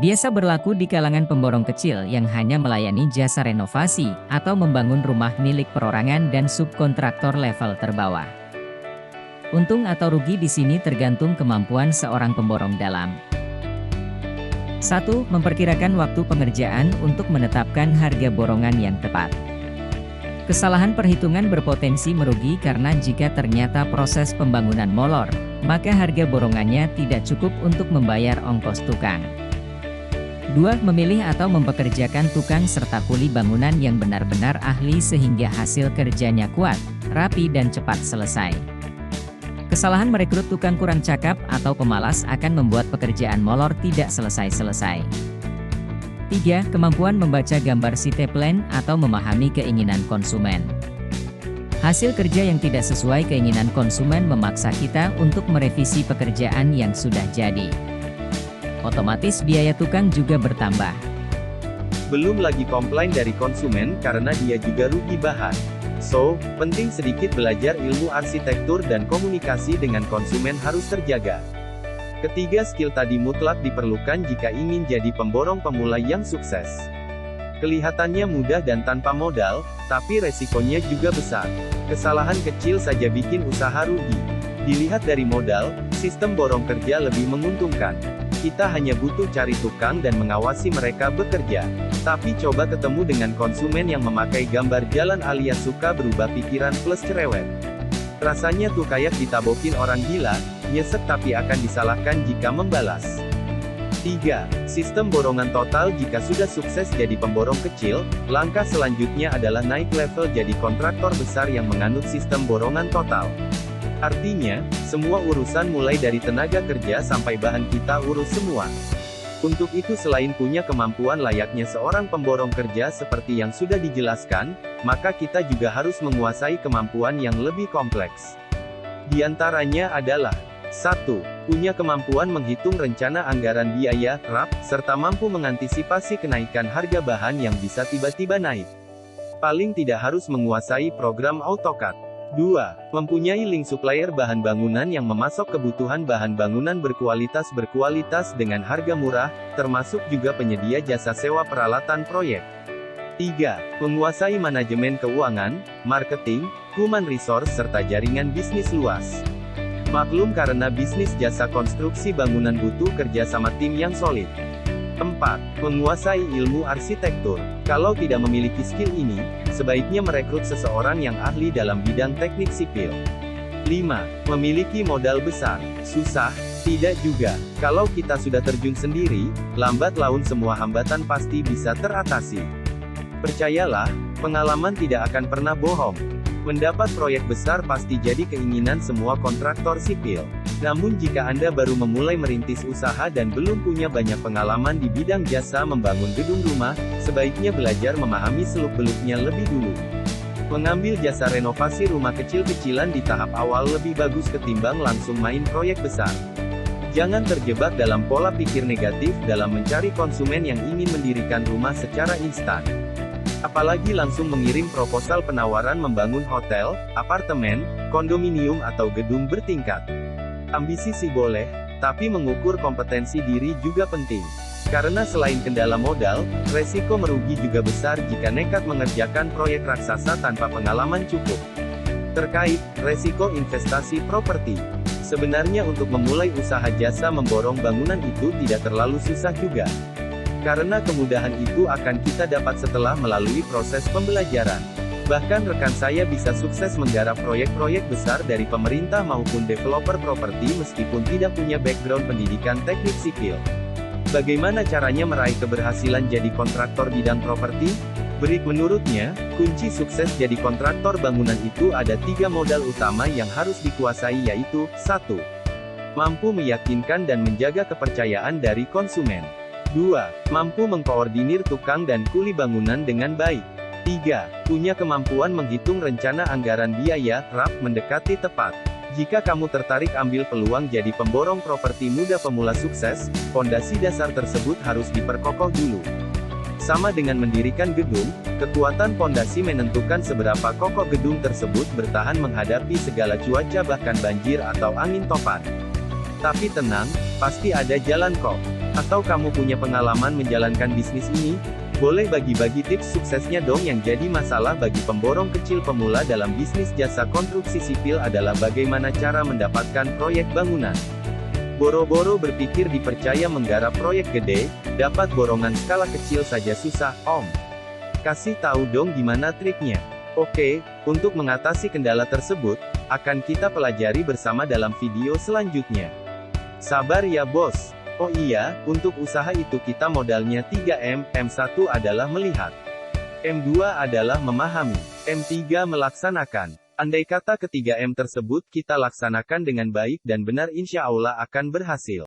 Biasa berlaku di kalangan pemborong kecil yang hanya melayani jasa renovasi atau membangun rumah milik perorangan dan subkontraktor level terbawah. Untung atau rugi di sini tergantung kemampuan seorang pemborong dalam. 1. Memperkirakan waktu pengerjaan untuk menetapkan harga borongan yang tepat. Kesalahan perhitungan berpotensi merugi karena jika ternyata proses pembangunan molor, maka harga borongannya tidak cukup untuk membayar ongkos tukang. 2. Memilih atau mempekerjakan tukang serta kuli bangunan yang benar-benar ahli sehingga hasil kerjanya kuat, rapi dan cepat selesai. Kesalahan merekrut tukang kurang cakap atau pemalas akan membuat pekerjaan molor tidak selesai-selesai. 3. Kemampuan membaca gambar site plan atau memahami keinginan konsumen. Hasil kerja yang tidak sesuai keinginan konsumen memaksa kita untuk merevisi pekerjaan yang sudah jadi. Otomatis biaya tukang juga bertambah. Belum lagi komplain dari konsumen karena dia juga rugi bahan. So, penting sedikit belajar ilmu arsitektur dan komunikasi dengan konsumen harus terjaga. Ketiga skill tadi mutlak diperlukan jika ingin jadi pemborong pemula yang sukses. Kelihatannya mudah dan tanpa modal, tapi resikonya juga besar. Kesalahan kecil saja bikin usaha rugi. Dilihat dari modal, sistem borong kerja lebih menguntungkan. Kita hanya butuh cari tukang dan mengawasi mereka bekerja. Tapi coba ketemu dengan konsumen yang memakai gambar jalan alias suka berubah pikiran plus cerewet. Rasanya tuh kayak ditabokin orang gila, nyesek tapi akan disalahkan jika membalas. 3. Sistem borongan total. Jika sudah sukses jadi pemborong kecil, langkah selanjutnya adalah naik level jadi kontraktor besar yang menganut sistem borongan total. Artinya, semua urusan mulai dari tenaga kerja sampai bahan kita urus semua. Untuk itu selain punya kemampuan layaknya seorang pemborong kerja seperti yang sudah dijelaskan, maka kita juga harus menguasai kemampuan yang lebih kompleks. Di antaranya adalah 1. Punya kemampuan menghitung rencana anggaran biaya, RAP, serta mampu mengantisipasi kenaikan harga bahan yang bisa tiba-tiba naik. Paling tidak harus menguasai program AutoCAD. 2. Mempunyai link supplier bahan bangunan yang memasok kebutuhan bahan bangunan berkualitas dengan harga murah, termasuk juga penyedia jasa sewa peralatan proyek. 3. Menguasai manajemen keuangan, marketing, human resource serta jaringan bisnis luas. Maklum karena bisnis jasa konstruksi bangunan butuh kerja sama tim yang solid. 4. Menguasai ilmu arsitektur. Kalau tidak memiliki skill ini, sebaiknya merekrut seseorang yang ahli dalam bidang teknik sipil. 5. Memiliki modal besar. Susah? Tidak juga. Kalau kita sudah terjun sendiri, lambat laun semua hambatan pasti bisa teratasi. Percayalah, pengalaman tidak akan pernah bohong. Mendapat proyek besar pasti jadi keinginan semua kontraktor sipil. Namun jika Anda baru memulai merintis usaha dan belum punya banyak pengalaman di bidang jasa membangun gedung rumah, sebaiknya belajar memahami seluk-beluknya lebih dulu. Mengambil jasa renovasi rumah kecil-kecilan di tahap awal lebih bagus ketimbang langsung main proyek besar. Jangan terjebak dalam pola pikir negatif dalam mencari konsumen yang ingin mendirikan rumah secara instan. Apalagi langsung mengirim proposal penawaran membangun hotel, apartemen, kondominium atau gedung bertingkat. Ambisi sih boleh, tapi mengukur kompetensi diri juga penting. Karena selain kendala modal, resiko merugi juga besar jika nekat mengerjakan proyek raksasa tanpa pengalaman cukup. Terkait resiko investasi properti, sebenarnya untuk memulai usaha jasa memborong bangunan itu tidak terlalu susah juga. Karena kemudahan itu akan kita dapat setelah melalui proses pembelajaran. Bahkan rekan saya bisa sukses menggarap proyek-proyek besar dari pemerintah maupun developer properti meskipun tidak punya background pendidikan teknik sipil. Bagaimana caranya meraih keberhasilan jadi kontraktor bidang properti? Menurutnya, kunci sukses jadi kontraktor bangunan itu ada 3 modal utama yang harus dikuasai yaitu, 1. Mampu meyakinkan dan menjaga kepercayaan dari konsumen. 2. Mampu mengkoordinir tukang dan kuli bangunan dengan baik. 3. Punya kemampuan menghitung rencana anggaran biaya, RAP, mendekati tepat. Jika kamu tertarik ambil peluang jadi pemborong properti muda pemula sukses, fondasi dasar tersebut harus diperkokoh dulu. Sama dengan mendirikan gedung, kekuatan fondasi menentukan seberapa kokoh gedung tersebut bertahan menghadapi segala cuaca bahkan banjir atau angin topan. Tapi tenang, pasti ada jalan kok. Atau kamu punya pengalaman menjalankan bisnis ini? Boleh bagi-bagi tips suksesnya dong. Yang jadi masalah bagi pemborong kecil pemula dalam bisnis jasa konstruksi sipil adalah bagaimana cara mendapatkan proyek bangunan. Boro-boro berpikir dipercaya menggarap proyek gede, dapat borongan skala kecil saja susah, Om. Kasih tahu dong gimana triknya. Oke, untuk mengatasi kendala tersebut, akan kita pelajari bersama dalam video selanjutnya. Sabar ya bos. Oh iya, untuk usaha itu kita modalnya 3M, M1 adalah melihat. M2 adalah memahami. M3 melaksanakan. Andai kata ketiga M tersebut kita laksanakan dengan baik dan benar insya Allah akan berhasil.